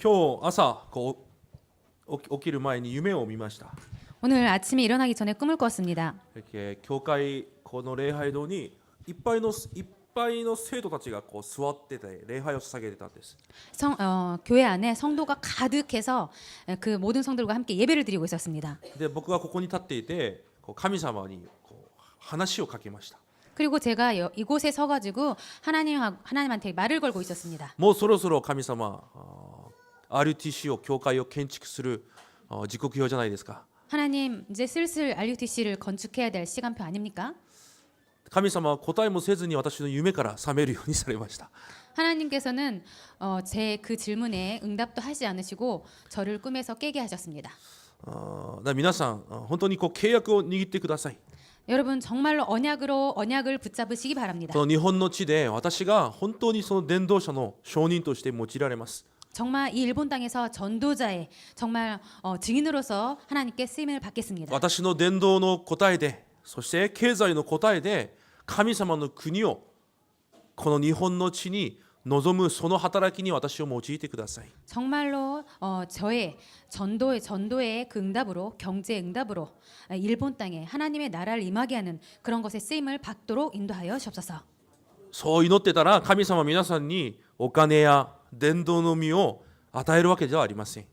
今日朝起きる前に夢を見ました。 오늘 아침에 일어나기 전에 꿈을 꿨습니다. 이렇게 교회 この礼拝堂にいっぱいの生徒たちがこう座ってて礼拝を捧げてたんです。 교회 안에 성도가 가득해서 그 모든 성들과 함께 예배를 드리고 있었습니다. で僕はここに立っていてこう神様にこう話をかけました。 그리고 제가 이곳에 서가지고 하나님한테 말을 걸고 있었습니다. もうそろそろ神様RUTC を教会を建築する時刻表じゃないですか。 하나님 이제 슬슬 RUTC를 건축해야 될 시간표 아닙니까? 神様は答えもせずに私の夢から覚めるようにされました。 하나님께서는 제 그 질문에 응답도 하지 않으시고 저를 꿈에서 깨게 하셨습니다. 皆さん本当にこう契約を握ってください。 여러분 정말로 언약을 붙잡으시기 바랍니다. この日本の地で私が本当にその伝道者の証人として用いられます。 정말 이 일본 땅에서 전도자의 정말 증인으로서 하나님께 쓰임을 받겠습니다. 私の伝道の答えで、そして経済の答えで神様の国をこの日本の地に望むその働きに私を用いてください。 정말로 저의 전도의 그 응답으로 경제 응답으로 일본 땅에 하나님의 나라를 임하게 하는 그런 것에 쓰임을 받도록 인도하여 주옵소서. そう祈ってたら神様は皆さんにお金や伝道の実を与えるわけではありません。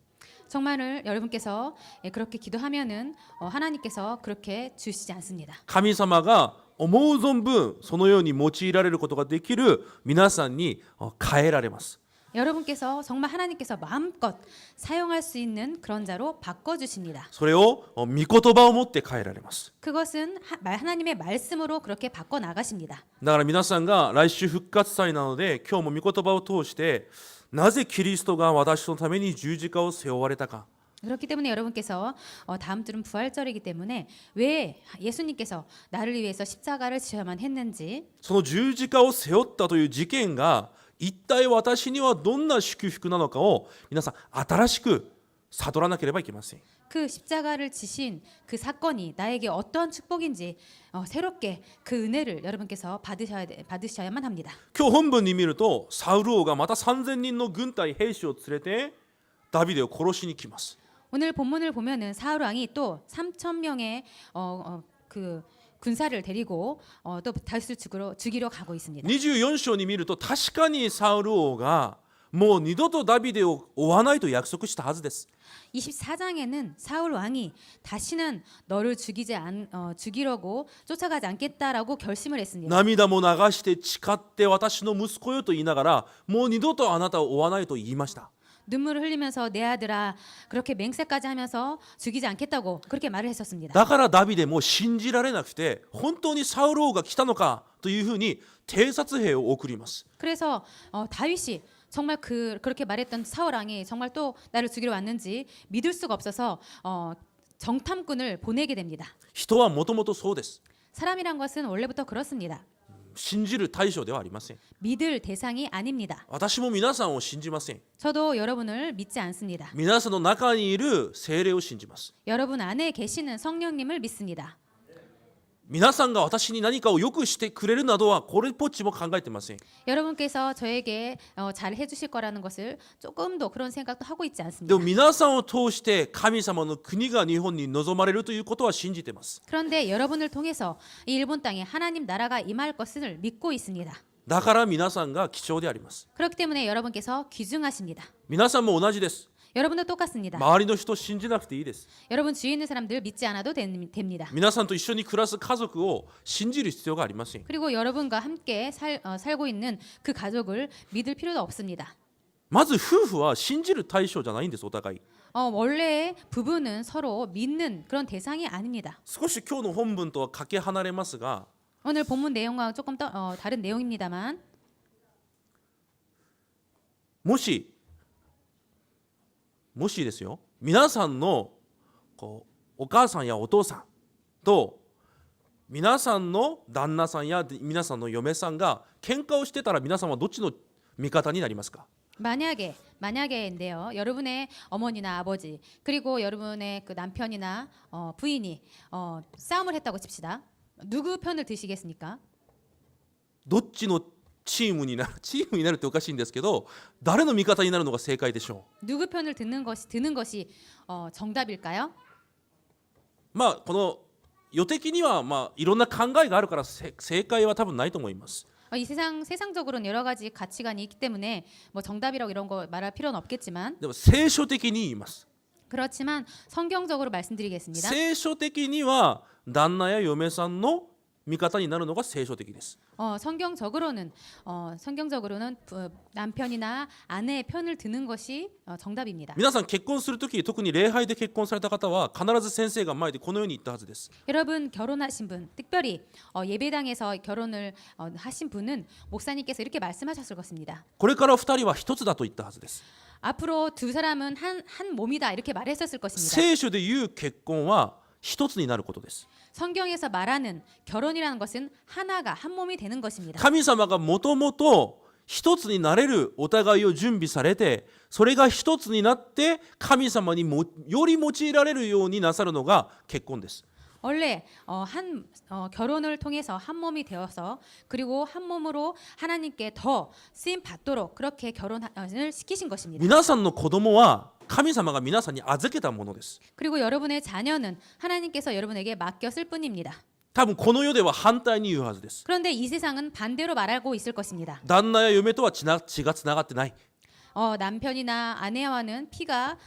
정말 여러분께서 그렇게 기도하면은 하나님께서 그렇게 주시지 않습니다. 神様が思う存分そのように用いられることができる皆さんに変えられます。 여러분께서 정말 하나님께서 마음껏 사용할 수 있는 그런 자로 바꿔 주십니다. それを御言葉を持って変えられます。 그것은 하나님의 말씀으로 그렇게 바꿔 나가십니다. だから皆さんが来週復活祭なので今日も御言葉を通してなぜキリストが私のために十字架を背負われたか 그렇기 때문에 여러분께서 다음 주는 부활절이기 때문에 왜 예수님께서 나를 위해서 십자가를 지셔야만 했는지 その十字架を背負ったという事件が一体私にはどんな祝福なのかを皆さん新しく悟らなければいけません。 그 십자가를 지신 그 사건이 나에게 어떠한 축복인지 새롭게 그 은혜를 여러분께서 받으셔야만 합니다. 今日本文に見るとサウル王がまた3000人の軍隊兵士を連れてダビデを殺しに来ます。 오늘 본문을 보면은 사울 왕이 또 3,000명의 그 군사를 데리고 또 다윗을 죽이러 가고 있습니다. 24章に見ると確かにサウル王がもう二度とダビデを追わないと約束したはずです。 24장에는 사울 왕이 다시는 너를 죽이려고 쫓아가지 않겠다라고 결심을 했습니다. 涙も流して誓って私の息子よと言いながらもう二度とあなたを追わないと言いました。 눈물을 흘리면서 내 아들아 그렇게 맹세까지 하면서 죽이지 않겠다고 그렇게 말을 했었습니다. だからダビデも信じられなくて本当にサウル王が来たのかというふうに偵察兵を送ります。 그래서 다윗이 정말 그렇게 말했던 사울 왕이 정말 또 나를 죽이러 왔는지 믿을 수가 없어서 정탐꾼을 보내게 됩니다. 人はもともとそうです。 사람이란 것은 원래부터 그렇습니다. 信じる対象ではありません。 믿을 대상이 아닙니다. 私も皆さんを信じません。 저도 여러분을 믿지 않습니다. 皆さんの中にいる聖霊を信じます。 여러분 안에 계시는 성령님을 믿습니다. 皆さんが私に何かをよくしてくれるなどはこれっぽっちも考えてません。 여러분께서 저에게 잘 해주실 거라는 것을 조금도 그런 생각도 하고 있지 で 않습니다. も皆さんを通して神様の国が日本に望まれるということは信じています。 그런데 여러분을 통해서 이 일본 땅에 하나님 나라가 임할 것을 믿고 있습니다. だから皆さんが貴重であります。 그렇기 때문에 여러분께서 귀중하십니다. 皆さんも同じです。 여러분도 똑같습니다. 周りの人を信じなくていいです。 여러분 주위에 있는 사람들 믿지 않아도 됩니다. 皆さんと一緒に暮らす家族を信じる必要がありません。 그리고 여러분과 함께 살고 있는 그 가족을 믿을 필요도 없습니다. まず夫婦は信じる対象じゃないんです。お互い。 원래 부부는 서로 믿는 그런 대상이 아닙니다. 少し今日の本文とはかけ離れますが 오늘 본문 내용과 조금 다른 내용입니다만 もしですよ皆さんのお母さんやお父さんと皆さんの旦那さんや皆さんの嫁さんが喧嘩をしてたら皆さんはどっちの味方になりますか？ 만약에인데요. 여러분의 어머니나 아버지 그리고 여러분의 그 남편이나 부인이 싸움을 했다고 칩시다. 누구 편을 드시겠습니까? どっちのチームになるっておかしいんですけど、誰の味方になるのが正解でしょ 누구 편을 드는 것이 정답일까요? う。まあこの世的にはまあいろんな考えがあるから正解は多分ないと思います。 이 세상적으로는 여러 가지 가치관이 있기 때문에 뭐 정답이라고 이런 거 말할 필요는 없겠지만 でも聖書的に言います。 그렇지만 성경적으로 말씀드리겠습니다. 聖書的には旦那や嫁さんの味方になるのが聖書的です。 성경적으로는 남편이나 아내의 편을 드는 것이 정답입니다. 皆さん結婚するとき、特に礼拝で結婚された方は必ず先生が前でこのように言ったはずです。 여러분 결혼하신 분, 특별히 예배당에서 결혼을 하신 분은 목사님께서 이렇게 말씀하셨을 것입니다. これから二人は一つだと言ったはずです。 앞으로 두 사람은 한 몸이다 이렇게 말했었을 것입니다. 聖書で言う結婚は一つになることです。 성경에서 말하는 결혼이라는 것은 하나가 한 몸이 되는 것입니다. 神様がもともと一つになれるお互いを準備されて、それが一つになって神様により用いられるようになさるのが結婚です。 원래 결혼을 통해서 한 몸이 되어서 그리고 한 몸으로 하나님께 더 쓰임 받도록 그렇게 결혼을 시키신 것입니다. 皆さんの子供は神様が皆さんに預けたものです。 그리고 여러분의 자녀는 하나님께서 여러분에게 맡겼을 뿐입니다. 多分この世では反対に言うはずです。 그런데 이 세상은 반대로 말하고 있을 것입니다. 旦那や嫁とは血がつながってない。 남편이나 아내와는 피가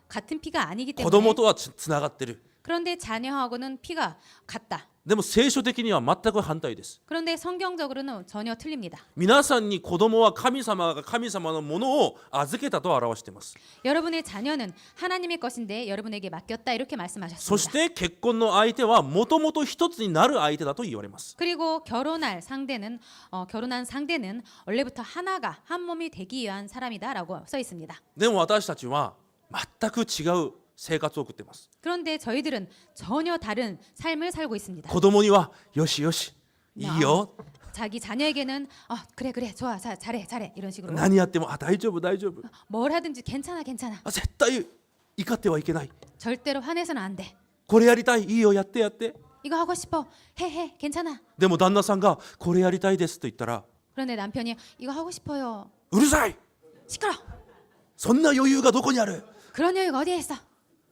같은 피가 아니기 子供 때문에 とはつながってる。 그런데 자녀하고는 피가 같다. でも聖書的には全く反対です。 그런데 성경적으로는 전혀 틀립니다. 皆さんに子供は神様が神様のものを預けたと表しています。 여러분의 자녀는 하나님의 것인데 여러분에게 맡겼다 이렇게 そ 말씀하셨습니다. して結婚の相手はもともと一つになる相手だと言われます。 그리고 결혼한 상대는 원래부터 하나가 한 몸이 되기 위한 사람이다라고 써 있습니다. でも私たちは全く違う生活を送っています。 그런데 저희들은 전혀 다른 삶을 살고 있습니다. 子供にはよしよしいいよ、 자기 자녀에게는 그래 좋아 잘해 이런 식으로 何やっても大丈夫大丈夫、 뭘 하든지 괜찮아 絶対怒ってはいけない、 절대로 화내서는 안 돼. これやりたいいいよやってやって。 이거 하고 싶어 해 괜찮아. でも旦那さんがこれやりたいですと言ったら 그런데 남편이 이거 하고 싶어요. うるさい、 시끄러. そんな余裕がどこにある。 그런 여유가 어디에 있어.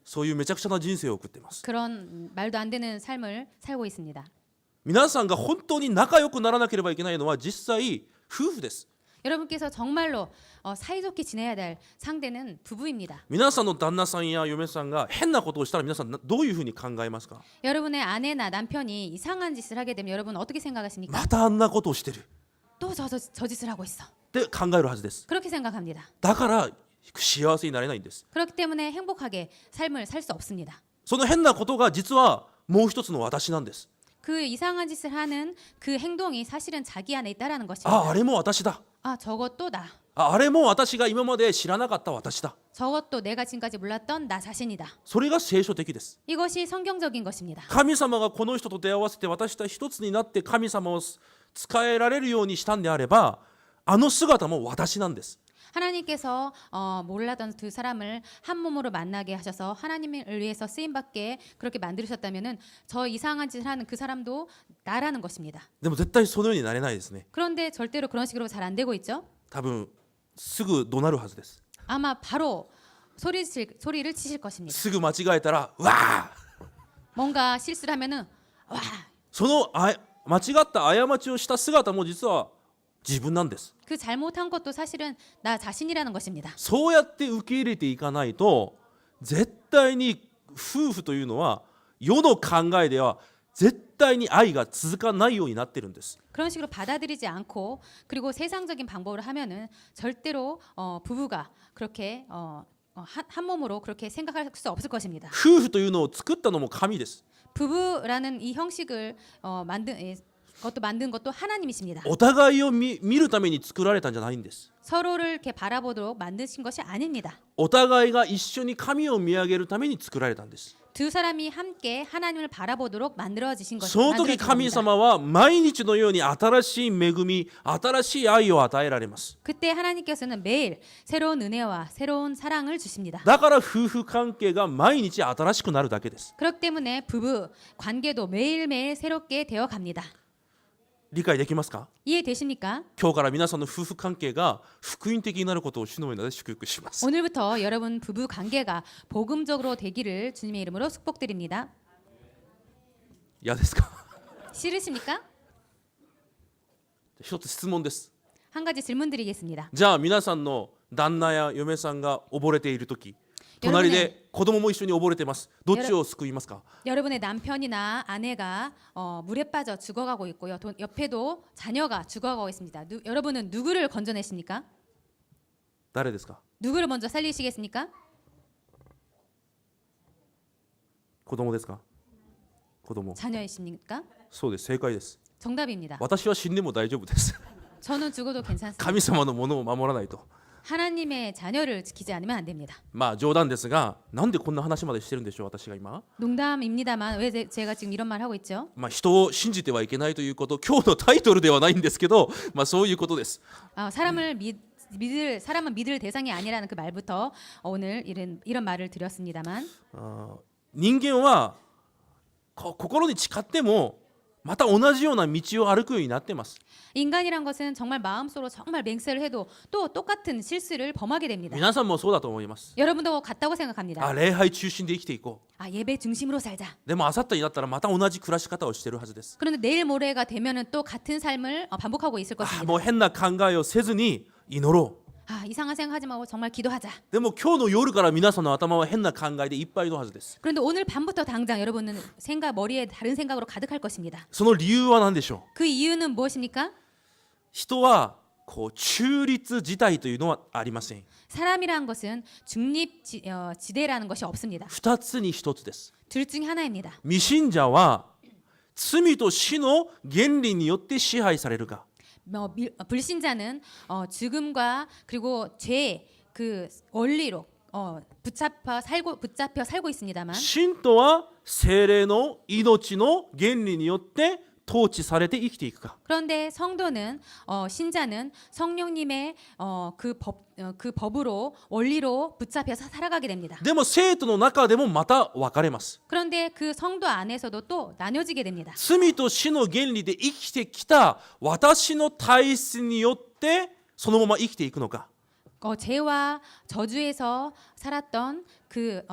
そういうめちゃくちゃな人生を送っています。 그런 말도 안 되는 삶을 살고 있습니다. 皆さんが本当に仲良くならなければいけないのは実際夫婦です。 여러분께서 정말로 사이좋게 지내야 될 상대는 부부입니다. 皆さんの旦那さんや嫁さんが変なことをしたら皆さんどういうふうに考えますか。 여러분의 아내나 남편이 이상한 짓을 하게 되면 여러분 어떻게 생각하십니까? またあんなことをしてる 또 저 짓을 하고 있어. って考えるはずです。 그렇게 생각합니다. だから幸せになれないんです。 그렇기 때문에 행복하게 삶을 살 수 없습니다. その変なことが実はもう一つの私なんです。 그 이상한 짓을 하는 그 행동이 사실은 자기 안에 있다라는 あ、 것입니다. あれも私だ。 저것도 나. あれも私が今まで知らなかった私だ。 저것도 내가 지금까지 몰랐던 나 자신이다. それが聖書的です。 이것이 성경적인 것입니다. 神様がこの人と出会わせて私たち一つになって神様を使えられるようにしたんであれば、あの姿も私なんです。 하나님께서 몰랐던 두 사람을 한 몸으로 만나게 하셔서 하나님을 위해서 쓰임받게 그렇게 만드셨다면은 저 이상한 짓을 하는 그 사람도 나라는 것입니다. でも絶対そのようになれないですね。 그런데 절대로 그런 식으로 잘 안 되고 있죠. 多分すぐ怒鳴るはずです。 아마 바로 소리를 치실 것입니다. すぐ間違えたらわあ、 뭔가 실수를 하면은 와. その間違った過ちをした姿も実は自分なんです。 그 잘못한 것도 사실은 나 자신이라는 것입니다. そうやって受け入れていかないと絶対に夫婦というのは世の考えでは絶対に愛が続かないようになってるんです。 그런 식으로 받아들이지 않고 그리고 세상적인 방법으로 하면은 절대로 부부가 그렇게 한 몸으로 그렇게 생각할 수 없을 것입니다. 夫婦というのを作ったのも神です。 부부라는 이 형식을 만든 것도 하나님이십니다. お互いを見るために作られたんじゃないんです。 서로를 이렇게 바라보도록 만드신 것이 아닙니다. お互いが一緒に神を見上げるために作られたんです。 두 사람이 함께 하나님을 바라보도록 만들어지신 その時 것입니다. 神様は毎日のように新しい恵み、新しい愛を与えられます。 그때 하나님께서는 매일 새로운 은혜와 새로운 사랑을 주십니다. だから夫婦関係が毎日新しくなるだけです。 그렇기 때문에 부부 관계도 매일매일 새롭게 되어 갑니다. 理解できますか？ 이해되십니까? 今日から皆さんの夫婦関係が福音的になることを主の皆で祝福します。 오늘부터 여러분 부부 관계가 복음적으로 되기를 주님의 이름으로 축복드립니다. 嫌ですか？ 싫으십니까? 一つ質問です。 한 가지 질문 드리겠습니다. じゃあ皆さんの旦那や嫁さんが溺れているとき、隣で子供も一緒に溺れてます。どっちを救いますか？ 여러분의 남편이나 아내가 물에 빠져 죽어가고 있고요. 옆에도 자녀가 죽어가고 있습니다. 여러분은 누구를 건져내십니까? 誰ですか？ 누구를 먼저 살리시겠습니까? 子供ですか？子供。 자녀이십니까? そうです。正解です。 정답입니다. 私は死んでも大丈夫です。 저는 죽어도 괜찮습니다. 神様のものを守らないと。 하나님의 자녀를 지키지 않으면 안 됩니다. まあ冗談ですが、なんでこんな話までしてるんでしょう、私が今。 농담입니다만 왜 제가 지금 이런 말 하고 있죠? まあ人を信じてはいけないということ、今日のタイトルではないんですけど、まあそういうことです。 사람은 믿을 대상이 아니라는 그 말부터 오늘 이런 말을 드렸습니다만 人間は心に誓ってもまた同じような道を歩くようになってます。 인간이란 것은 정말 마음속으로 정말 맹세를 해도 또 똑같은 실수를 범하게 됩니다. 皆さんもそうだと思います。 여러분도 같다고 생각합니다. 礼拝中心で生きていこう。 예배 중심으로 살자. でも明後日になったらまた同じ暮らし方をしているはずです。 그런데 내일 모레가 되면은 또 같은 삶을 반복하고 있을 것입니다. もう変な考えをせずに祈ろう。 이상한 생각하지 말고 정말 기도하자. でも今日の夜から皆さんの頭は変な考えでいっぱいのはずです。 그런데 오늘 밤부터 당장 여러분은 머리에 다른 생각으로 가득할 것입니다. その理由は何でしょう？ 그 이유는 무엇입니까? 人は中立自体というのはありません。 사람이란 것은 중립지대라는 것이 없습니다. 二つに一つです。 둘 중에 하나입니다. 未信者は罪と死の原理によって支配されるか、 불신자는 죽음과 그리고 죄의 그 원리로 붙잡혀 살고 있습니다만 信徒は聖霊の命の原理によって統治されて生きていくか。 그런데 성도는 신자는 성령님의 그 법으로 원리로 붙잡혀서 살아가게 됩니다. でも生徒の中でもまた分かれます。 그런데 그 성도 안에서도 또 나눠지게 됩니다. 罪と死の原理で生きてきた私の体質によってそのまま生きていくのか、 죄와 저주에서 살았던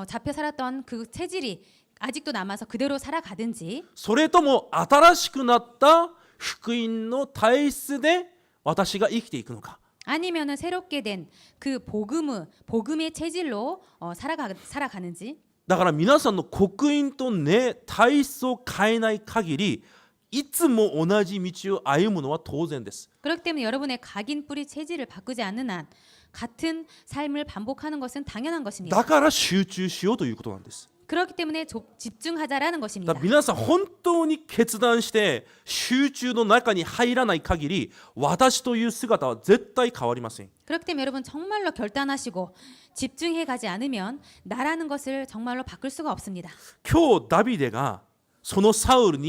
잡혀 살았던 그 체질이 아직도 남아서 그대로 살아가든지, それとも新しくなった福音の体質で私が生きていくのか。 아니면은 새롭게 된 그 복음의 체질로 살아가는지. だから皆さんの刻印とね体質を変えない限りいつも同じ道を歩むのは当然です。 그렇기 때문에 여러분의 각인 뿌리 체질을 바꾸지 않는 한 같은 삶을 반복하는 것은 당연한 것입니다. だから集中しようということなんです。 그렇기 때문에 집중하자라는 だ 것입니다. から皆さん本当に決断して集中の中に入らない限り私という姿は絶対変わりません。 그렇기 때문에 여러분 정말로 결단하시고 집중해 가지 않으면 나라는 것을 정말로 바꿀 수가 없습니다. 今日ダビデがそのサウル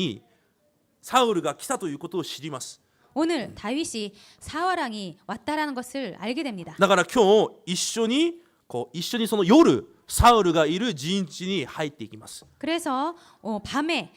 が来たということを知ります。 오늘 다윗이 사화랑이 왔다라는 것을 알게 됩니다. だから今日一緒にその夜サウルがいる陣地に入っていきます。 그래서 밤에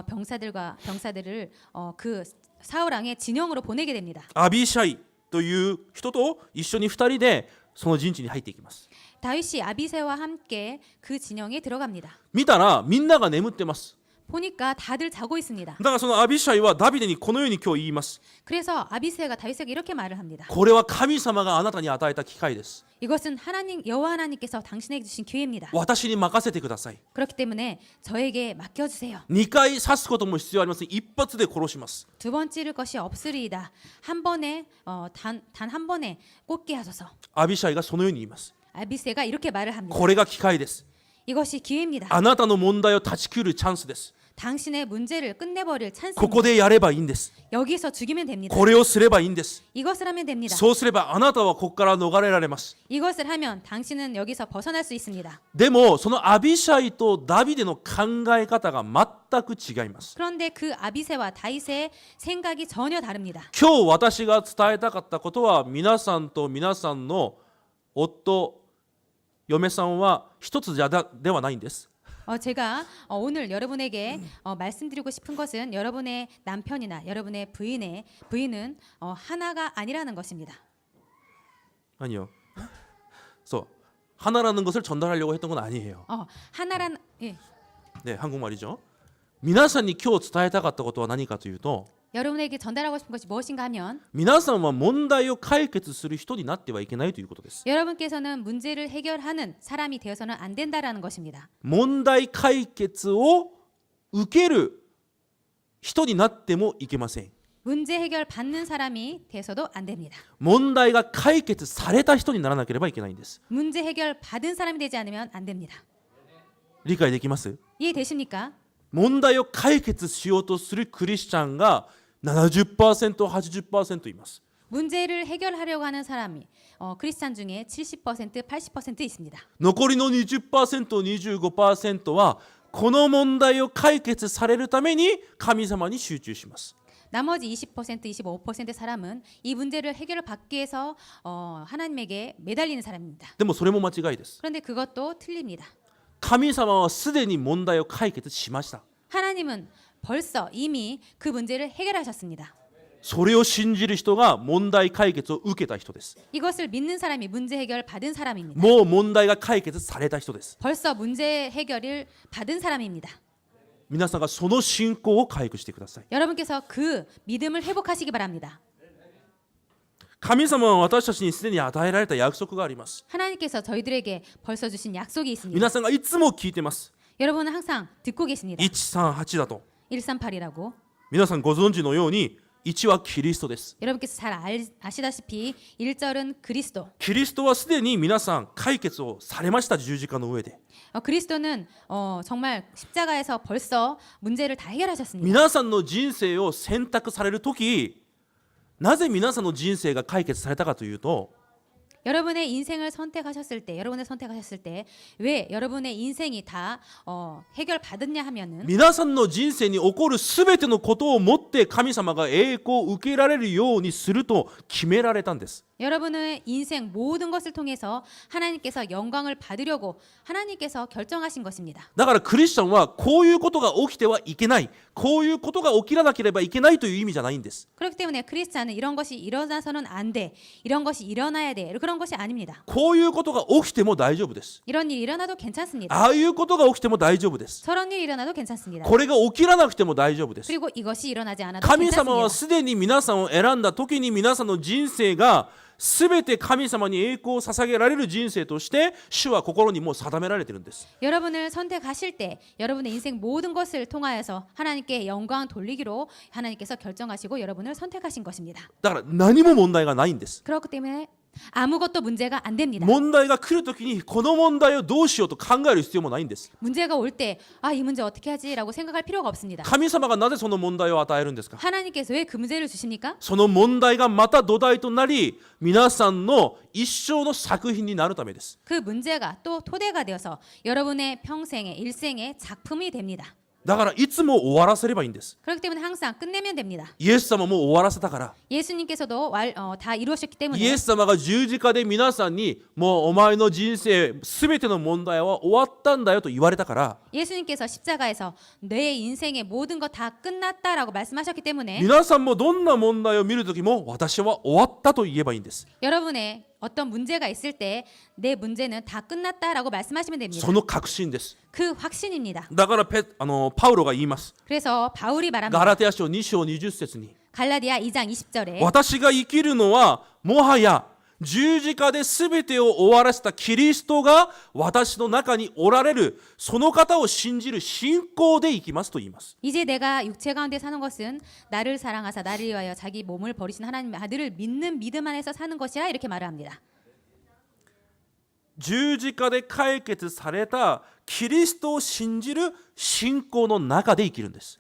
병사들을 그 사울왕의 진영으로 보내게 됩니다. アビシャイという人と一緒に二人でその陣地に入っていきます。 다윗이 아비새와 함께 그 진영에 들어갑니다. 見たらみんなが眠ってます。 보니까 다들 자고 있습니다. だからそのアビシャイはダビデにこのように今日言います。 그래서 아비새가 다윗에게 이렇게 말을 합니다. これは神様があなたに与えた機会です。 이것은 여호와 하나님께서 당신에게 주신 기회입니다. 私に任せてください。 그렇기 때문에 저에게 맡겨주세요. 2回刺すことも必要ありません。一発で殺します。 두 번 찌를 것이 없으리이다. 한 번에 단 한 번에 꽂게 하소서. アビシャイがそのように言います。 아비새가 이렇게 말을 합니다. これが機会です。 이것이 기회입니다. あなたの問題を断ち切るチャンスです。 당신의 문제를 끝내버릴 こ 찬스입니다. こでやればいいんです。 여기서 죽이면 됩니다. これをすればいいんです。 이것을 하면 됩니다. そうすればあなたはここから逃れられます。 이것을 하면 당신은 여기서 벗어날 수 있습니다. でもそのアビシャイとダビデの考え方が全く違います。 그런데 그 아비새와 다윗의 생각이 전혀 다릅니다. 今日私が伝えたかったことは皆さんと皆さんの夫、嫁さんは一つではないんです。 제가 오늘 여러분에게 말씀드리고 싶은 것은 여러분의 남편이나 여러분의 부인은 하나가 아니라는 것입니다. 아니요. そう하나라는 것을 전달하려고 했던 건 아니에요. 하나란 예. 네, 한국말이죠. 皆さんに今日伝えたかったことは何かというと 여러분에게 전달하고 싶은 것이 무엇인가 하면 皆さんは問題を解決する人になってはいけないということです。 여러분께서는 문제를 해결하는 사람이 되어서는 안 된다라는 것입니다. 問題解決を受ける人になってもいけません。 문제 해결 받는 사람이 돼서도 안 됩니다. 問題が解決された人にならなければいけないんです。 문제 해결 받은 사람이 되지 않으면 안 됩니다. 理解できます？ 이해되십니까? 問題を解決しようとするクリスチャンが 70%、80% います。 문제를 해결하려고 하는 사람이 크리스찬 중에 70%, 80% 있습니다. 残りの 20%、25% はこの問題を解決されるために神様に集中します。 나머지 20%, 25% 사람은 이 문제를 해결을 받기 위해서 하나님에게 매달리는 사람입니다. でもそれも間違いです。 그런데 그것도 틀립니다. 神様はすでに問題を解決しました。 하나님은 벌써 이미 그 문제를 해결하셨습니다. それを信じる人が問題解決を受けた人です。 이것을 믿는 사람이 문제 해결 받은 사람입니다. もう問題が解決された人です。 벌써 문제 해결을 받은 사람입니다. 皆さんがその信仰を回復してください。 여러분께서 그 믿음을 회복하시기 바랍니다. 神様は私たちにすでに与えられた約束があります。 하나님께서 저희들에게 벌써 주신 약속이 있습니다. 皆さんがいつも聞いてます。 여러분은 항상 듣고 계십니다. 138だと。 138이라고 皆さんご存知のように1はキリストです。 여러분께서 잘 아시다시피 1절은 그리스도. キリストはすでに皆さん解決をされました。十字架の上で。 그리스도는 정말 십자가에서 벌써 문제를 다 해결하셨습니다. 皆さんの人生を選択されるとき、なぜ皆さんの人生が解決されたかというと、 여러분의 인생을 선택하셨을 때, 여러분을 선택하셨을 때 왜 여러분의 인생이 다 해결받았냐 하면은 皆さんの人生に起こるすべてのことをもって神様が栄光を受けられるようにすると決められたんです。 여러분의 인생 모든 것을 통해서 하나님께서 영광을 받으려고 하나님께서 결정하신 것입니다. だからクリスチャンはこういうことが起きてはいけない、こういうことが起きらなければいけないという意味じゃないんです。 그렇기 때문에 크리스찬은 이런 것이 일어나서는 안 돼, 이런 것이 일어나야 돼, 그런 것이 아닙니다. こういうことが起きても大丈夫です。 이런 일이 일어나도 괜찮습니다. ああいうことが起きても大丈夫です。 저런 일이 일어나도 괜찮습니다. これが起きらなくても大丈夫です。 그리고 이것이 일어나지 않아도 神様は 괜찮습니다. すでに皆さんを選んだ時に皆さんの人生がすべて神様に栄光を捧げられる人生として主は心にもう定められているんです。 여러분을 선택하실 때 여러분의 인생 모든 것을 통하여서 하나님께 영광 돌리기로 하나님께서 결정하시고 여러분을 선택하신 것입니다. だから何も問題がないんです。 그렇기 때문에 아무것도 문제가 안 됩니다. 問題が来るときにこの問題をどうしようと考える必要もないんです。 문제가 올 때 이 문제 어떻게 하지라고 생각할 필요가 없습니다. 神様がなぜその問題を与えるんですか？ 하나님께서 왜 그 문제를 주십니까? その問題がまた土台となり皆さんの一生の作品になるためです。 그 문제가 또 토대가 되어서 여러분의 평생의 일생의 작품이 됩니다. だからいつも終わらせればいいんです。 그렇기 때문에 항상 끝내면 됩니다. イエス様も終わらせたから。 예수님께서도 다 이루셨기 イ 때문에 エス様が十字架で皆さんにもうお前の人生すべての問題は終わったんだよと言われたから 예수님께서 십자가에서 내 인생의 모든 것 다 끝났다라고 말씀하셨기 때문에 皆さんもどんな問題を見るときも私は終わったと言えばいいんです。 여러분의 어떤 문제가 있을 때 내 문제는 다 끝났다라고 말씀하시면 됩니다. その確信です。 그 확신입니다. だからパウロが言います。 그래서 바울이 ガ 말합니다. ラテヤ書2章20節に 갈라디아 2장 20절에 私が生きるのはもはや十字架で全てを終わらせたキリストが私の中におられるその方を信じる信仰で生きますと言います。 이제 내가 육체 가운데 사는 것은 나를 사랑하사 나를 위하여 자기 몸을 버리신 하나님의 아들을 믿는 믿음 안에서 사는 것이라 이렇게 말을 합니다. 十字架で解決されたキリストを信じる信仰の中で生きるんです。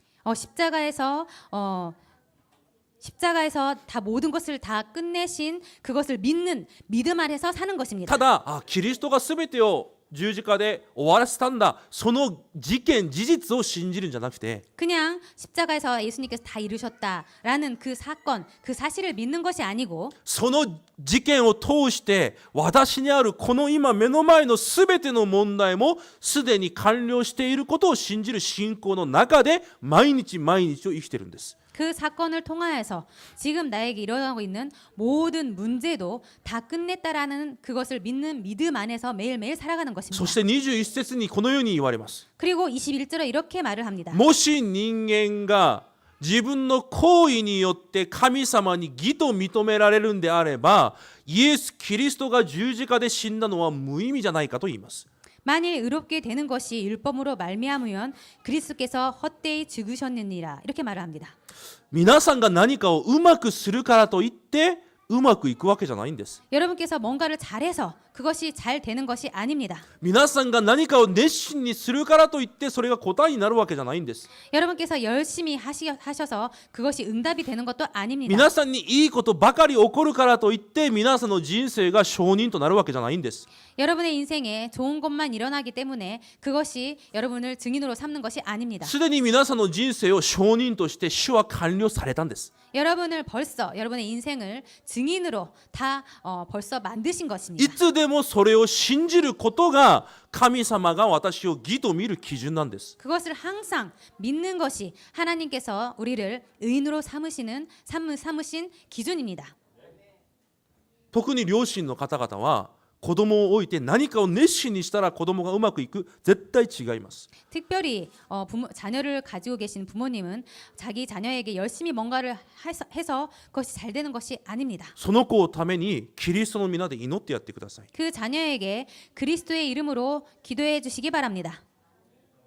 십자가에서 다 모든 것을 다 끝내신 그것을 믿는 믿음 안에서 사는 것입니다. ただキリストが全てを十字架で終わらせたんだ、その事件事実を信じるんじゃなくて、 그냥 십자가에서 예수님께서 다 이루셨다라는 그 사건, 그 사실을 믿는 것이 아니고 その事件を通して私にあるこの今目の前の全ての問題もすでに完了していることを信じる信仰の中で毎日毎日を生きているんです。 그 사건을 통하여서 지금 나에게 일어나고 있는 모든 문제도 다 끝냈다라는 그것을 믿는 믿음 안에서 매일매일 살아가는 そ 것입니다. して21節にこのように言われます。 그리고 21절에 이렇게 말을 합니다. もし人間が自分の行為によって神様に義と認められるんであれば、イエス・キリストが十字架で死んだのは無意味じゃないかと言います。 만일 의롭게 되는 것이 율법으로 말미암으면 그리스도께서 헛되이 죽으셨느니라 이렇게 말을 합니다. 皆さんが何かをうまくするからといってうまくいくわけじゃないんです。 여러분께서 뭔가를 잘해서 그것이 잘 되는 것이 아닙니다. 皆さんが何かを熱心にするからといってそれが答えになるわけじゃないんです。 여러분께서 열심히 하셔서 그것이 응답이 되는 것도 아닙니다. 皆さんにいいことばかり起こるからといって皆さんの人生が承認となるわけじゃないんです。 여러분의 인생에 좋은 것만 일어나기 때문에 그것이 여러분을 증인으로 삼는 것이 아닙니다. すでに皆さんの人生を承認として主は完了されたんです。 여러분을 벌써 여러분의 인생을 증인으로 다 벌써 만드신 い 것입니다. つでもそれを信じることが神様が私を義と見る基準なんです。 그것을 항상 믿는 것이 하나님께서 우리를 의인으로 삼으신 기준입니다. 特に両親の方々は子供を置いて何かを熱心にしたら子供がうまくいく、絶対違います。 특별히 자녀를 가지고 계신 부모님은 자기 자녀에게 열심히 뭔가를 해서 그것이 잘 되는 것이 아닙니다. その子のためにキリストの皆で祈ってやってください。 그 자녀에게 그리스도의 이름으로 기도해 주시기 바랍니다.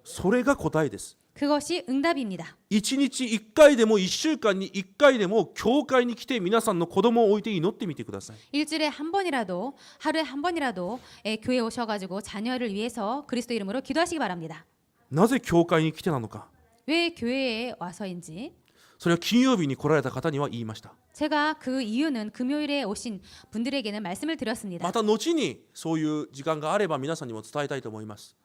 それが答えです。 그것이 응답입니다. 1日1回でも1週間に1回でも教会に来て皆さんの子供を置いて祈ってみてください。 일주일에 한 번이라도 하루에 한 번이라도 교회에 오셔가지고 자녀를 위해서 그리스도 이름으로 기도하시기 바랍니다. なぜ教会に来てなのか、 왜 교회에 와서인지 それは金曜日に来られた方には言いました。 제가 그 이유는 금요일에 오신 분들에게는 말씀을 드렸습니다. また後にそういう時間があれば皆さんにも伝えたいと思います。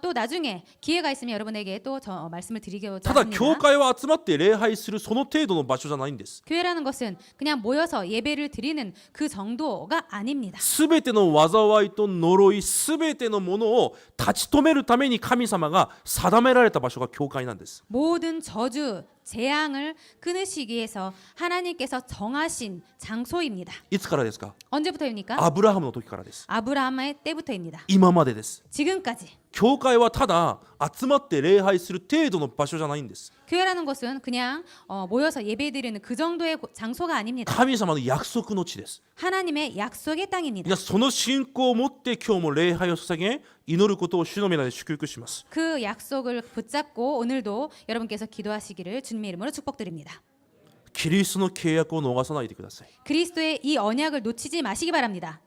또 나중에 기회가 있으면 여러분에게 또 말씀을 드리고자 ただ 합니다. 教会は集まって礼拝するその程度の場所じゃないんです。 교회라는 것은 그냥 모여서 예배를 드리는 그 정도가 아닙니다. すべての災いと呪い、すべてのものを立ち止めるために神様が定められた場所が教会なんです。 모든 저주, 재앙을 끊으시기 위해서 하나님께서 정하신 장소입니다. いつからですか？ 언제부터입니까? アブラハムの時からです。 아브라함의 때부터입니다. 今までです。 지금까지. 教会はただ集まって礼拝する程度の場所じゃないんです。 교회라는 것은 그냥 모여서 예배드리는 그 정도의 장소가 아닙니다. 神様の約束の地です。 하나님의 약속의 땅입니다. 皆さんその信仰を持って今日も礼拝を捧げ祈ることを主の皆で祝福します。 그 약속을 붙잡고 오늘도 여러분께서 기도하시기를 주님의 이름으로 축복드립니다. キリストの契約を逃さないでください。 그리스도의 이 언약을 놓치지 마시기 바랍니다.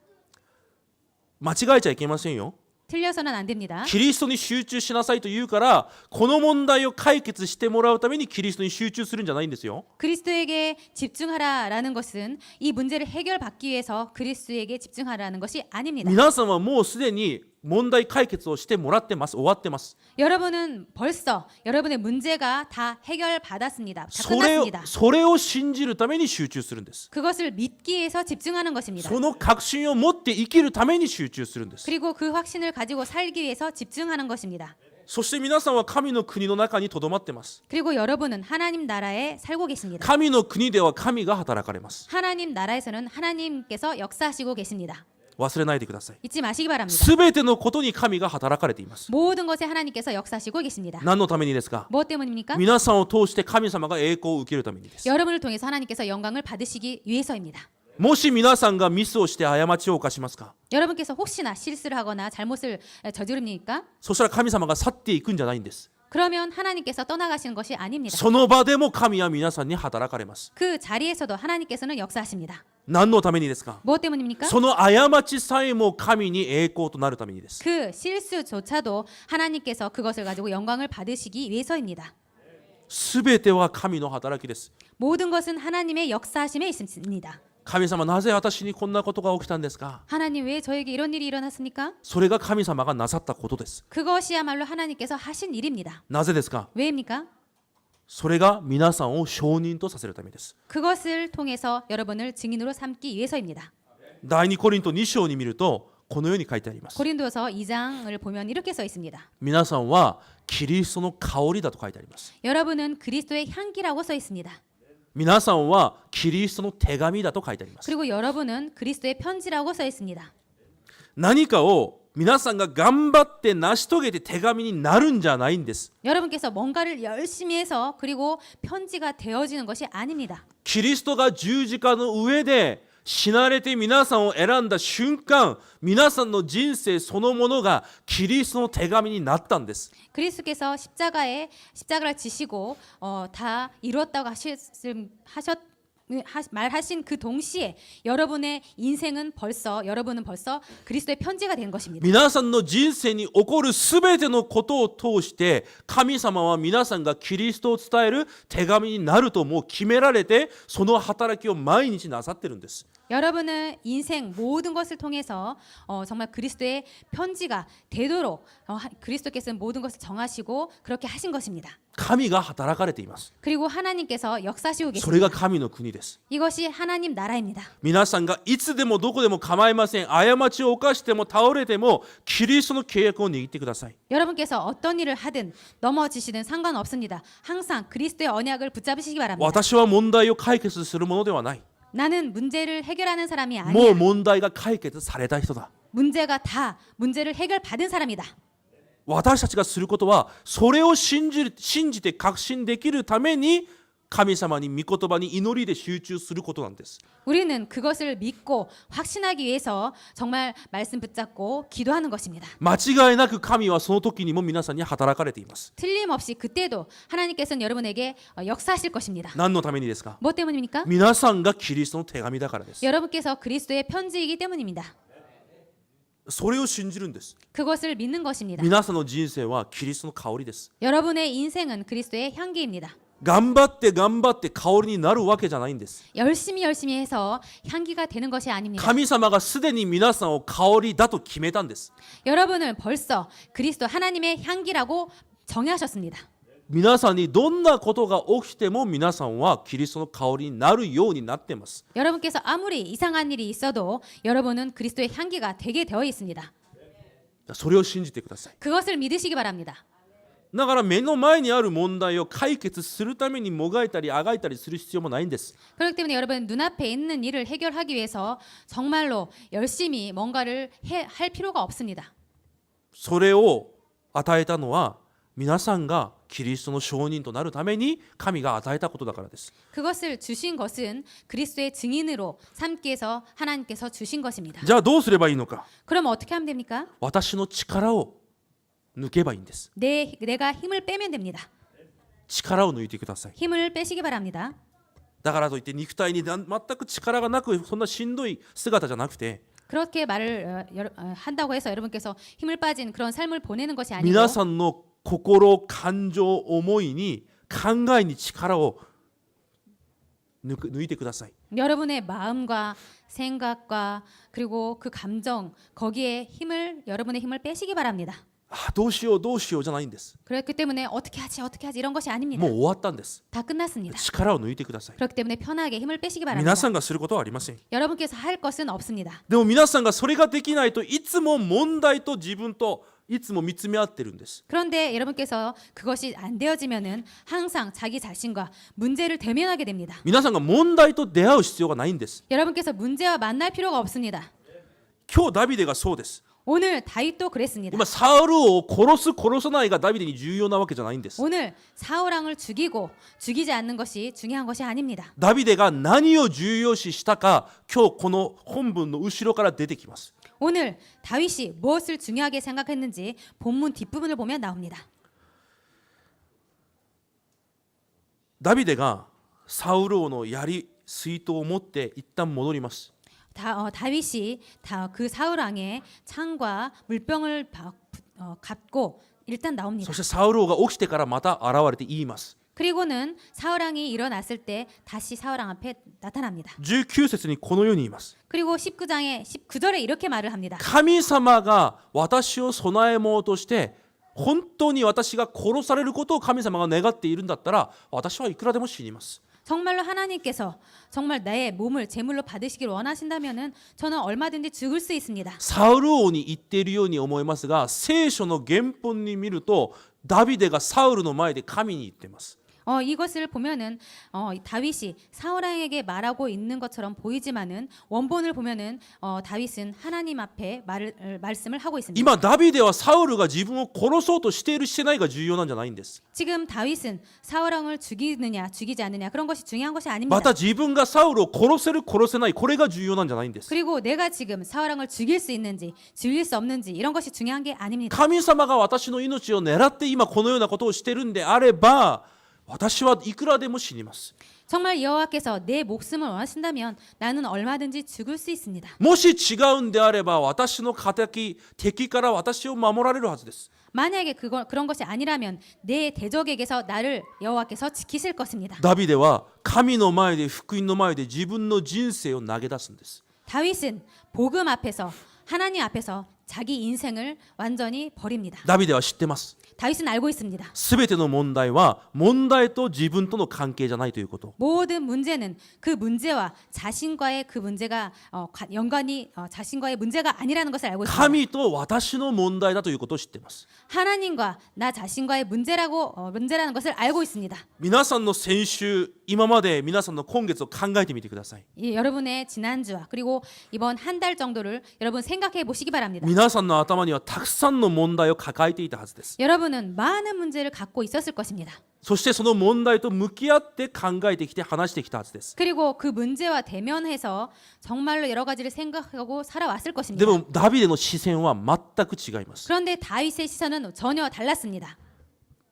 間違えちゃいけませんよ。 틀려서는 안 됩니다. キリストに集中しなさいと言うからこの問題を解決してもらうためにキリストに集中するんじゃないんですよ。 그리스도에게 집중하라라는 것은 이 문제를 해결받기 위해서 그리스도에게 집중하라는 것이 아닙니다. 皆さんはもうすでに問題解決をしてもらってます。終わってます。 여러분은 벌써 여러분의 문제가 다 해결받았습니다. 다 それを 끝났습니다. それを信じるために集中するんです。 그것을 믿기 위해서 집중하는 것입니다. その確信を持って生きるために集中するんです。 그리고 그 확신을 가지고 살기 위해서 집중하는 것입니다. そして皆さんは神の国の中にとどまってます。 그리고 여러분은 하나님 나라에 살고 계십니다. 神の国では神が働かれます。 하나님 나라에서는 하나님께서 역사하시고 계십니다. 忘れないでください。 잊지 마시기 바랍니다. すべてのことに神が働かれています。 모든 것에 하나님께서 역사하시고 계십니다. 何のためにですか？ 무엇 때문입니까? 皆さんを通して神様が栄光を受けるためにです。 여러분을 통해서 하나님께서 영광을 받으시기 위해서입니다. もし皆さんがミスをして過ちを犯しますか？ 여러분께서 혹시나 실수를 하거나 잘못을 저지릅니까? そしたら神様が去っていくんじゃないんです。 그러면 하나님께서 떠나가시는 것이 아닙니다. その場でも神は皆さんに働かれます。 그 자리에서도 하나님께서는 역사하십니다. 何のためにですか？ 무엇 때문입니까? その過ちさえも神に栄光となるためにです。 그 실수조차도 하나님께서 그것을 가지고 영광을 받으시기 위해서입니다. すべては神の働きです。 모든 것은 하나님의 역사하심에 있습니다. 神様なぜ私にこんなことが起きたんですか。 하나님 왜 저에게 이런 일이 일어났습니까? それが神様がなさったことです。 그것이야말로 하나님께서 하신 일입니다. なぜですか。 왜입니까? それが皆さんを証人とさせるためです。 그것을 통해서 여러분을 증인으로 삼기 위해서입니다. 第2コリント2章に見るとこのように書いてあります。 고린도서 2장을 보면 이렇게 써 있습니다. 皆さんはキリストの香りだと書いてあります。 여러분은 그리스도의 향기라고 써 있습니다. 皆さんはキリストの手紙だと書いてあります。 그리고 여러분은 그리스도의 편지라고 써 있습니다. 何かを皆さんが頑張って成し遂げて手紙になるんじゃないんです。 여러분께서 뭔가를 열심히 해서 그리고 편지가 되어지는 것이 아닙니다. キリストが十字架の上で死なれて皆さんを選んだ瞬間、皆さんの人生そのものがキリストの手紙になったんです。 그리스도께서 십자가를 지시고 다 이루었다고 말하신 그 동시에 여러분의 인생은 여러분은 벌써 그리스도의 편지가 된 것입니다. 皆さんの人生に起こるすべてのことを通して神様は皆さんがキリストを伝える手紙になるともう決められて、その働きを毎日なさってるんです。 여러분의 인생 모든 것을 통해서 정말 그리스도의 편지가 되도록 그리스도께서는 모든 것을 정하시고 그렇게 하신 것입니다. 神が働かれています。 그리고 하나님께서 역사시고 それが 계십니다. 神の国です。 이것이 하나님 나라입니다. 皆さんがいつでもどこでも構いません。過ちを犯しても倒れてもキリストの契約を握ってください。 여러분께서 어떤 일을 하든 넘어지시든 상관없습니다. 항상 그리스도의 언약을 붙잡으시기 바랍니다. 私は問題を解決するものではない。 나는 문제를 해결하는 사람이 もう 아니야. 問題が解決された人だ。 문제가 다 문제를 해결받은 사람이다. 私たちがすることはそれを信じて確信できるために神様に御言葉に祈りで集中することなんです。 우리는 그것을 믿고 확신하기 위해서 정말 말씀 붙잡고 기도하는 것입니다. 間違いなく神はその時にも皆さんに働かれています。 틀림없이 그때도 하나님께서는 여러분에게 역사하실 것입니다. 何のためにですか。 뭐 때문입니까? 皆さんがキリストの手紙だからです。 여러분께서 그리스도의 편지이기 때문입니다. それを信じるんです。 그것을 믿는 것입니다. 皆さんの人生はキリストの香りです。 여러분의 인생은 그리스도의 향기입니다. 頑張って香りになるわけじゃないんです。 열심히 해서 향기가 되는 것이 아닙니다. 神様がすでに皆さんを香りだと決めたんです。 여러분은 벌써 그리스도 하나님의 향기라고 정하셨습니다. 皆さんにどんなことが起きても皆さんはキリストの香りになるようになっています。 여러분께서 아무리 이상한 일이 있어도 여러분은 그리스도의 향기가 되게 되어 있습니다. それを信じてください。 그것을 믿으시기 바랍니다. だから目の前にある問題を解決するためにもがいたりあがいたりする必要もないんです。 그렇기 때문에 여러분 눈앞에 있는 일을 해결하기 위해서 정말로 열심히 뭔가를 할 필요가 없습니다. それを与えたのは皆さんがキリストの証人となるために神が与えたことだからです。 그것을 주신 것은 그리스도의 증인으로 삼기 위해서 하나님께서 주신 것입니다. じゃあどうすればいいのか。 그럼 어떻게 하면 됩니까? 私の力を抜けばいいんです。 내가 힘을 빼면 됩니다. 力を抜いてください。 힘을 빼시기 바랍니다. だからといって肉体に全く力がなくそんなしんどい姿じゃなくて、 그렇게 말을 한다고 해서 여러분께서 힘을 빠진 그런 삶을 보내는 것이 아니고 皆さんの心、感情、思いに考えに力を抜いてください。 여러분의 마음과 생각과 그리고 그 감정 거기에 여러분의 힘을 빼시기 바랍니다. どうしようじゃないんです。 그렇기 때문에 어떻게 하지 이런 것이 아닙니다. もう終わったんです。 다 끝났습니다. 力を抜いてください。 그렇기 때문에 편하게 힘을 빼시기 皆 바랍니다. さんがすることはありません。 여러분께서 할 것은 없습니다. でも皆さんがそれができないといつも問題と自分といつも見つめ合ってるんです。 그런데 여러분께서 그것이 안 되어지면은 항상 자기 자신과 문제를 대면하게 됩니다. 皆さんが問題と出会う必要がないんです。 여러분께서 문제와 만날 필요가 없습니다. 今日ダビデがそうです。 오늘 다윗도 그랬습니다. 今サウルを殺さないがダビデに重要なわけじゃないんです。 오늘 사울 왕을 죽이지 않는 것이 중요한 것이 아닙니다. ダビデが何を重要視したか今日この本文の後ろから出てきます。 오늘 다윗이 무엇을 중요하게 생각했는지 본문 뒷부분을 보면 나옵니다. ダビデがサウル王の水筒を持って一旦戻ります。 다윗이 그 사울 왕의 창과 물병을 갖고 일단 そ 나옵니다. してサウル王が起きてからまた現れて言います。 그리고는 사울왕이 일어났을 때 다시 사울왕 앞에 나타납니다. 19節にこのように言います。 그리고 19절에 이렇게 말을 합니다. 神様が私を備え物として本当に私が殺されることを神様が願っているんだったら私はいくらでも死にます。 정말로 하나님께서 정말 나의 몸을 제물로 받으시길 원하신다면은 저는 얼마든지 죽을 수 있습니다. サウル王に言っているように思いますが、聖書の原本に見るとダビデがサウルの前で神に言っています。 이것을 보면은 다윗이 사울왕에게 말하고 있는 것처럼 보이지만은 원본을 보면은 다윗은 하나님 앞에 말씀을 하고 있습니다. 今ダビデはサウルが自分を殺そうとしているしてないが重要なんじゃないんです。 지금 다윗은 사울왕을 죽이느냐 죽이지 않느냐 그런 것이 중요한 것이 ま 아닙니다. た自分がサウルを殺せる殺せないこれが重要なんじゃないんです。 그리고 내가 지금 사울왕을 죽일 수 있는지 죽일 수 없는지 이런 것이 중요한 게 아닙니다. 神様が私の命を狙って今このようなことをしているんであれば私はいくらでも死にます。 정말 여호와께서 내 목숨을 원하신다면 나는 얼마든지 죽을 수 있습니다. もし違うんであれば私の敵から私を守られるはずです。 만약에 그런 것이 아니라면 내 대적에게서 나를 여호와께서 지키실 것입니다. ダビデは神の前で福音の前で自分の人生を投げ出すんです。 다윗은 복음 앞에서 하나님 앞에서 자기 인생을 완전히 버립니다. ダビデは知ってます。 다윗은 알고 있습니다. すべての問題は問題と自分との関係じゃないということ。 모든 문제는 그 문제와 자신과의 그 문제가 연관이 자신과의 문제가 아니라는 것을 알고 있습니다. 神と私の問題だということを知っています。 하나님과 나 자신과의 문제라는 것을 알고 있습니다. 皆さんの先週、今まで皆さんの今月を考えてみてください。 여러분의 지난주와 그리고 이번 한 달 정도를 여러분 생각해 보시기 바랍니다. 皆さんの頭にはたくさんの問題を抱えていたはずです。 여러분은 많은 문제를 갖고 있었을 것입니다. そしてその問題と向き合って考えてきて話してきたはずです。 그리고 그 문제와 대면해서 정말로 여러 가지를 생각하고 살아왔을 것입니다. でもダビデの視線は全く違います。 그런데 다윗의 시선은 전혀 달랐습니다.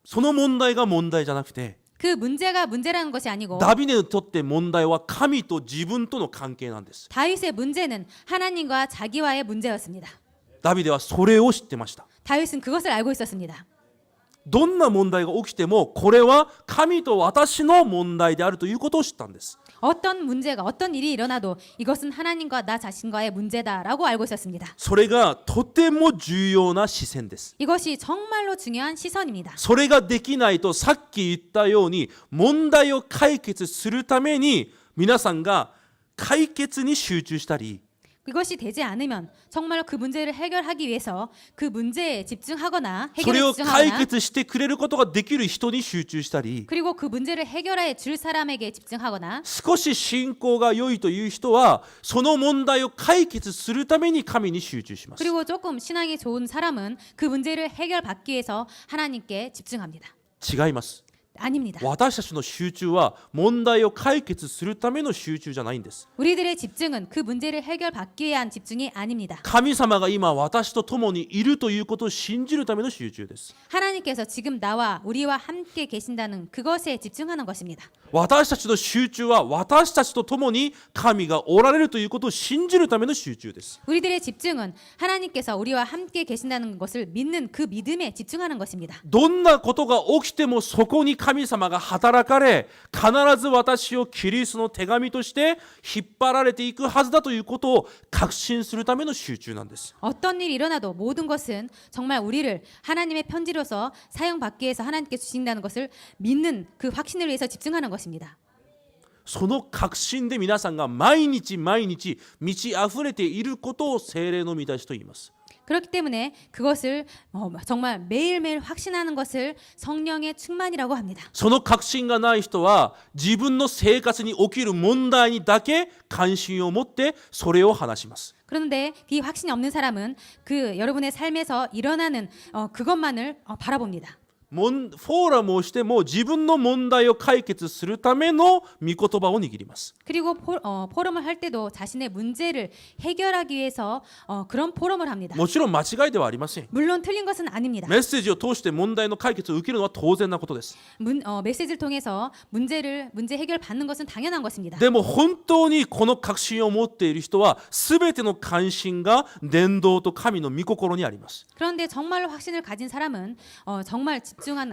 その問題が問題じゃなくて、 그 문제가 문제라는 것이 아니고 ダビデにとって問題は神と自分との関係なんです。 다윗의 문제는 하나님과 자기와의 문제였습니다. ダビデはそれを知ってました。 다윗은 그것을 알고 있었습니다. どんな問題が起きてもこれは神と私の問題であるということを知ったんです。 어떤 문제가 어떤 일이 일어나도 이것은 하나님과 나 자신과의 문제다라고 알고 있었습니다. それがとても重要な視線です。 이것이 정말로 중요한 시선입니다. それができないとさっき言ったように問題を解決するために皆さんが解決に集中したり 이것이 되지 않으면 정말로 그 문제를 해결하기 위해서 그 문제에 집중하거나 それ 해결에 を解 집중하거나 決してくれることができる人に集中したり 그리고 그 문제를 해결해 줄 사람에게 집중하거나 少し信仰が良いという人はその問題を解決するために神に集中します。 그리고 조금 신앙이 좋은 사람은 그 문제를 해결받기 위해서 하나님께 집중합니다. 違います。 아닙니다. 私たちの集中は問題を解決するための集中じゃないんです。 우리들의 집중은 그 문제를 해결받기 위한 집중이 아닙니다. 神様が今私と共にいるということを信じるための集中です。 하나님께서 지금 나와 우리와 함께 계신다는 그것에 집중하는 것입니다. 私たちの集中は私たちと共に神がおられるということを信じるための集中です。 우리들의 집중은 하나님께서 우리와 함께 계신다는 것을 믿는 그 믿음에 집중하는 것입니다. どんなことが起きてもそこに神様が働かれ必ず私をキリストの手紙として引っ張られていくはずだということを確信するための集中なんです。 어떤 일이 일어나도 모든 것은 정말 우리를 하나님의 편지로서 사용받기 위해서 하나님께 주신다는 것을 믿는 그 확신을 위해서 집중하는 것입니다. その確信で皆さんが毎日毎日満ち溢れていることを聖霊の満たしと言います。 그렇기 때문에 그것을 정말 매일매일 확신하는 것을 성령의 충만이라고 합니다. その確信がない人は自分の生活に起きる問題にだけ関心を持ってそれを話します。 그런데 이 확신이 없는 사람은 그 여러분의 삶에서 일어나는 그것만을 바라봅니다. フォーラムをしても自分の問題を解決するための御言葉を握ります。 그리고 포럼을 할 때도 자신의 문제를 해결하기 위해서 그런 포럼을 합니다. もちろん間違いではありません。 물론 틀린 것은 아닙니다. メッセージを通して問題の解決を受けるのは当然なことです。 메시지를 통해서 문제 해결 받는 것은 당연한 것입니다. でも本当にこの確信を持っている人は全ての関心が伝道と神の御心にあります。 그런데 정말로 확신을 가진 사람은 정말 집중한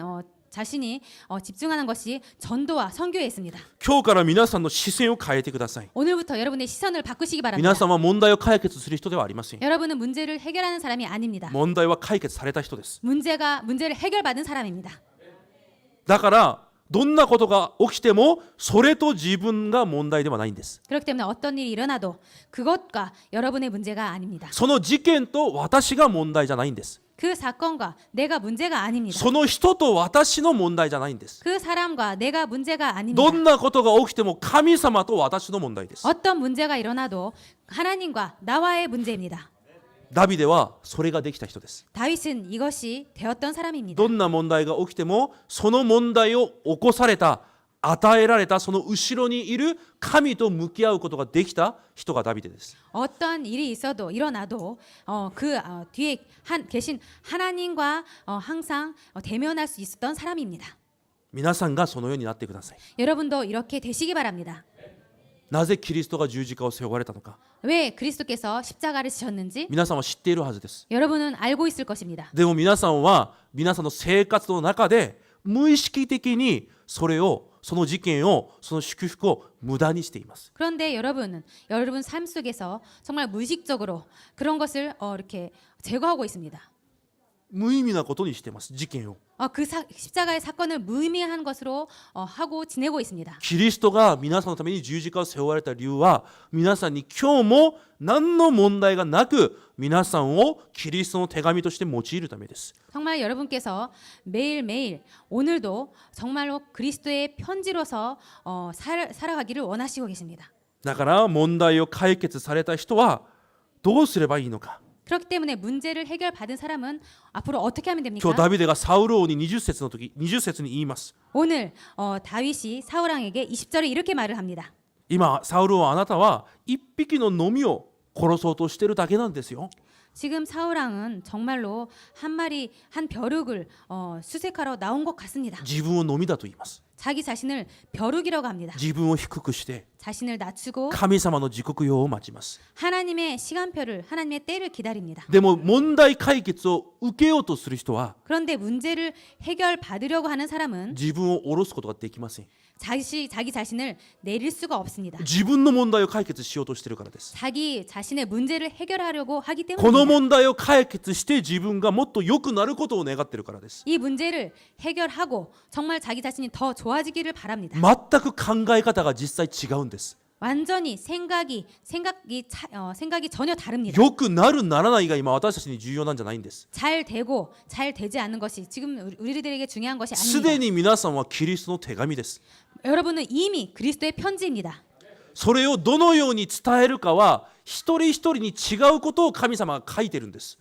자신이 집중하는 것이 전도와 선교에 있습니다. 今日から皆さんの視線を変えてください。 오늘부터 여러분의 시선을 바꾸시기 바랍니다. 皆さんは問題を解決する人ではありません。 여러분은 문제를 해결하는 사람이 아닙니다. 問題は解決された人です。 문제를 해결받은 사람입니다. だからどんなことが起きてもそれと自分が問題ではないんです。 그렇기 때문에 어떤 일이 일어나도 그것과 여러분의 문제가 아닙니다. その事件と私が問題じゃないんです。 그 사건과 내가 문제가 아닙니다. その人と私の問題じゃないんです。 그 사람과 내가 문제가 아닙니다. どんなことが起きても神様と私の問題です。 어떤 문제가 일어나도 하나님과 나와의 문제입니다. ダビデはそれができた人です。 다윗은 이것이 되었던 사람입니다. どんな問題が起きてもその問題を起こされた、与えられたその後ろにいる神と向き合うことができた人がダビデです。 어떤 일이 있어도 일어나도 뒤에 계신 하나님과 항상 대면할 수 있었던 사람입니다. 皆さんがそのようになってください。 여러분도 이렇게 되시기 바랍니다. なぜキリストが十字架を背負われたのか、 왜 그리스도께서 십자가를 지셨는지 皆さんは知っているはずです。 여러분은 알고 있을 것입니다. でも皆さんは皆さんの生活の中で無意識的にその事件を、その祝福を無駄にしています。 그런데 여러분 삶 속에서 정말 무의식적으로 그런 것을 이렇게 제거하고 있습니다. 無意味なことにしています、事件を。 십자가의 사건을 무의미한 것으로 하고 지내고 있습니다. キリストが皆さんのために十字架を背負われた理由は、皆さんに今日も何の問題がなく皆さんをキリストの手紙として用いるためです。 정말 여러분께서 매일매일 오늘도 정말로 그리스도의 편지로서 살아가기를 원하시고 계십니다. だから問題を解決された人はどうすればいいのか。 그렇기 때문에 문제를 해결받은 사람은 앞으로 어떻게 하면 今 됩니까? 日ダビデがサウル王に20節に言います。 오늘 다윗이 사울 왕에게 20절에 이렇게 말을 합니다. 今サウル王、あなたは一匹のノミを殺そうとしているだけなんですよ。 지금 사울 왕은 정말로 한 벼룩을 수색하러 나온 것 같습니다. 自分をノミだと言います。 자기 자신을 벼룩이라고 합니다. 自分を低くして 자신을 낮추고 神様の時刻表を待ちます。 하나님의 시간표를 하나님의 때를 기다립니다. でも問題解決を受けようとする人は 그런데 문제를 해결받으려고 하는 사람은 自分を下ろすことができません。 자기 자신을 내릴 수가 없습니다. 自分の問題を解決しようとしているからです。 자기 자신의 문제를 해결하려고 하기 この 때문입니다. 問題を解決して自分がもっと良くなることを願っているからです。 이 문제를 해결하고 정말 자기 자신이 더 좋아지기를 바랍니다. 全く考え方が実際違うんです。 완전히 생각이 전혀 다릅니다. 良くなるならないが今私たちに重要なんじゃないんです。 잘 되고 잘 되지 않는 것이 지금 우리들에게 중요한 것이 すで 아닙니다. に皆さんはキリストの手紙です。 여러분은 이미 그리스도의 편지입니다. それをどのように伝えるかは一人一人に違うことを神様が書いてるんです。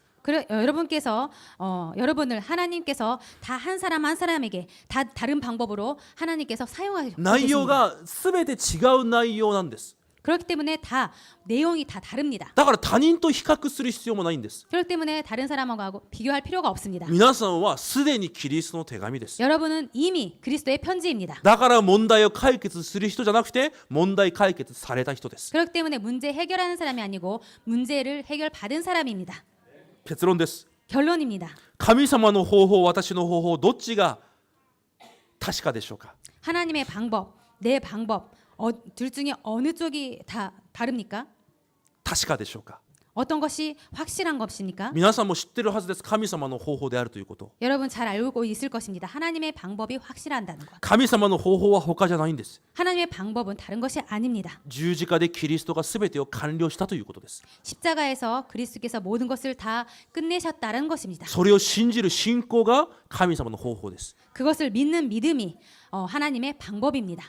여러분께서 여러분을 하나님께서 다 한 사람 한 사람에게 다 다른 방법으로 하나님께서 사용하고 内容 계십니다. が全て違う内容なんです。 그렇기 때문에 내용이 다 다릅니다. だから他人と比較する必要もないんです。 그렇기 때문에 다른 사람하고 비교할 필요가 없습니다. 皆さんはすでにキリストの手紙です。 여러분은 이미 그리스도의 편지입니다. だから問題を解決する人じゃなくて問題解決された人です。 그렇기 때문에 문제 해결하는 사람이 아니고 문제를 해결받은 사람입니다. 結論です。 결론입니다. 神様の方法、私の方法、どっちが確かでしょうか。 하나님의 방법, 내 방법 둘 중에 어느 쪽이 다 다릅니까? 確かでしょうか。 어떤 것이 확실한 것입니까? 皆さんも知ってるはずです。神様の方法であるということ。 여러분 잘 알고 있을 것입니다. 하나님의 방법이 확실한다는 것. 神様の方法は他じゃないんです。 하나님의 방법은 다른 것이 아닙니다. 十字架でキリストが全てを完了したということです。 십자가에서 그리스도께서 모든 것을 다 끝내셨다는 것입니다. それを信じる信仰が神様の方法です。 그것을 믿는 믿음이 하나님의 방법입니다.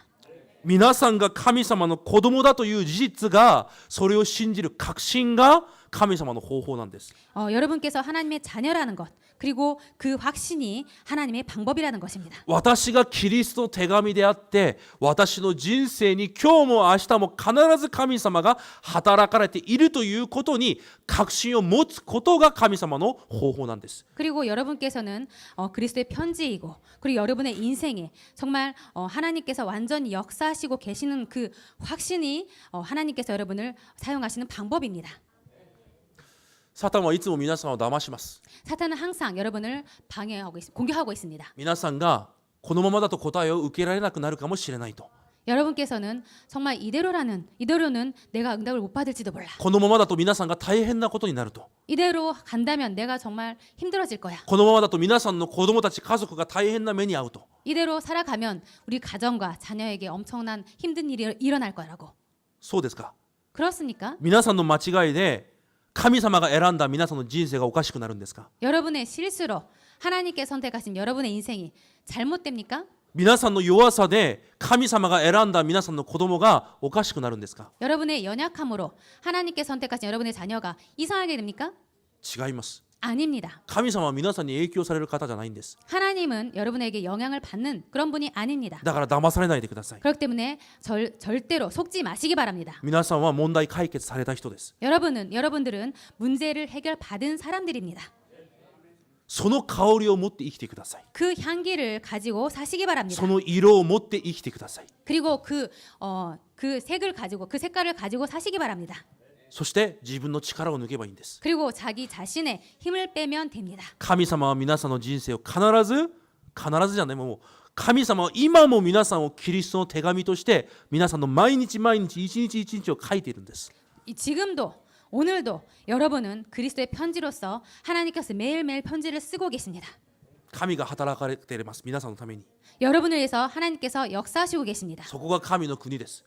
皆さんが神様の子供だという事実が、それを信じる確信が神様の方法なんです。 여러분께서 하나님의 자녀라는 것 그리고 그 확신이 하나님의 방법이라는 것입니다. 私がキリストの手紙であって、私の人生に今日も明日も必ず神様が働かれているということに確信を持つことが神様の方法なんです。 그리고 여러분께서는 그리스도의 편지이고 그리고 여러분의 인생에 정말 하나님께서 완전히 역사하시고 계시는 그 확신이 하나님께서 여러분을 사용하시는 방법입니다. サタンはいつも皆さんを騙します。 사탄은 항상 여러분을 공격하고 있습니다. 皆さんがこのままだと答えを受けられなくなるかもしれないと。 여러분께서는 정말 이대로는 내가 응답을 못 받을지도 몰라. このままだと皆さんが大変なことになると。 이대로 간다면 내가 정말 힘들어질 거야. このままだと皆さんの子供たち家族が大変な目に遭うと。 이대로 살아가면 우리 가정과 자녀에게 엄청난 힘든 일이 일어날 거라고. そうですか。 그렇습니까? 皆さんの間違いで神様が選んだ皆さんの人生がおかしくなるんですか。 여러분의 실수로 하나님께 선택하신 여러분의 인생이 잘못됩니까? 皆さんの弱さで神様が選んだ皆さんの子供がおかしくなるんですか。 여러분의 연약함으로 하나님께 선택하신 여러분의 자녀가 이상하게 됩니까? 違います。 아닙니다. 神様は皆さんに影響される方じゃないんです。 하나님은 여러분에게 영향을 받는 그런 분이 아닙니다. だから騙されないでください。 그렇기 때문에 절대로 속지 마시기 바랍니다. 皆さんは問題解決された人です。 여러분들은 문제를 해결받은 사람들입니다. その香りを持って生きてください。 그 향기를 가지고 사시기 바랍니다. その色を持って生きてください。 그리고 그 색깔을 가지고 사시기 바랍니다. そして自分の力を抜けばいいんです。 그리고 자기 자신의 힘을 빼면 됩니다. 神様は皆さんの人生を必ずじゃないもう神様は今も皆さんをキリストの手紙として皆さんの毎日毎日一日一日を書いているんです。 지금도 오늘도 여러분은 그리스도의 편지로서 하나님께서 매일매일 편지를 쓰고 계십니다. 神が働かれています。皆さんのために。 여러분을 위해서 하나님께서 역사하시고 계십니다. そこが神の国です。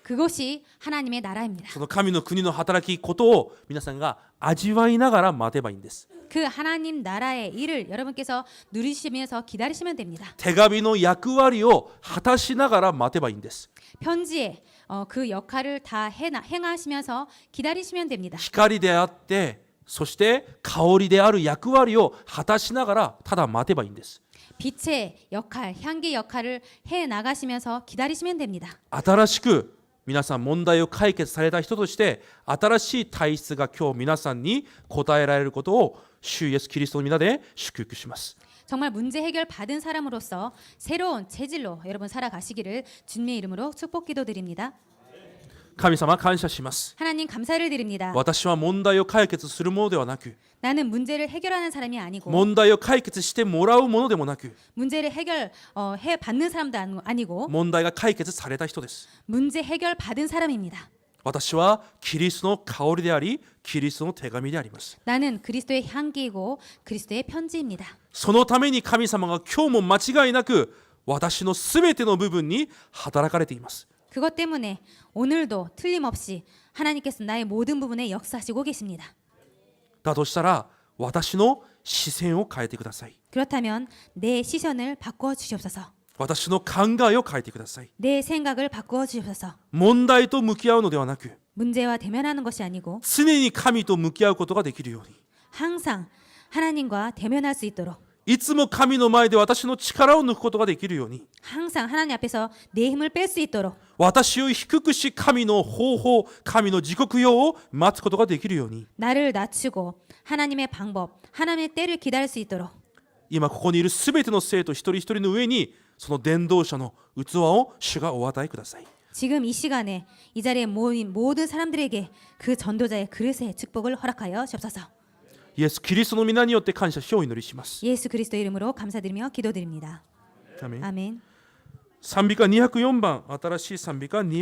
그것이 하나님의 나라입니다. その神の国の働きことを皆さんが味わいながら待てばいいんです。 그 하나님 나라의 일을 여러분께서 누리시면서 기다리시면 됩니다. 手紙の役割を果たしながら待てばいいんです。 편지에 그 역할을 다 행하시면서 기다리시면 됩니다. 光であってそして香りである役割を果たしながらただ待てばいいんです。 빛의 역할, 향기 역할을 해 나가시면서 기다리시면 됩니다. 新しく皆さん問題を解決された人として新しい体質が今日皆さんに答えられることを主イエスキリストの皆で祝福します。 정말 문제 해결 받은 사람으로서 새로운 체질로 여러분 살아가시기를 주님의 이름으로 축복 기도드립니다. 神様感謝します。 하나님 감사를 드립니다. 私は問題を解決するものではなく 나는 문제를 해결하는 사람이 아니고 問題を解決してもらうものでもなく 문제를 해 받는 사람도 아니고 問題が解決された人です。 문제 해결 받은 사람입니다. 私はキリストの香りでありキリストの手紙であります。 나는 그리스도의 향기이고 그리스도의 편지입니다. そのために神様が今日も間違いなく私のすべての部分に働かれています。 그것 때문에 오늘도 틀림없이 하나님께서 나의 모든 부분에 역사하시고 계십니다. だとしたら私の視線を変えてください。 그렇다면 내 시선을 바꾸어 주시옵소서. 私の考えを変えてください。 내 생각을 바꾸어 주시옵소서. 問題と向き合うのではなく 문제와 대면하는 것이 아니고 常に神と向き合うことができるように 항상 하나님과 대면할 수 있도록 いつも神の前で私の力を抜くことができるように 항상 하나님 앞에서 내 힘을 뺄 수 있도록 私を低くし神の方法神の時刻表を待つことができるように 나를 낮추고 하나님의 방법, 하나님의 때를 기다릴 수 있도록 今ここにいるすべての生徒一人一人の上にその伝道者の器を主がお与えください。 지금 이 시간에 이 자리에 모인 모든 사람들에게 그 전도자의 그릇의 축복을 허락하여 주옵소서. イエス・キリストの皆によって感謝しお祈りします。 예수 그리스도 이름으로 감사드리며 기도드립니다. 아멘. 아멘. 賛美歌204番新しい賛美歌204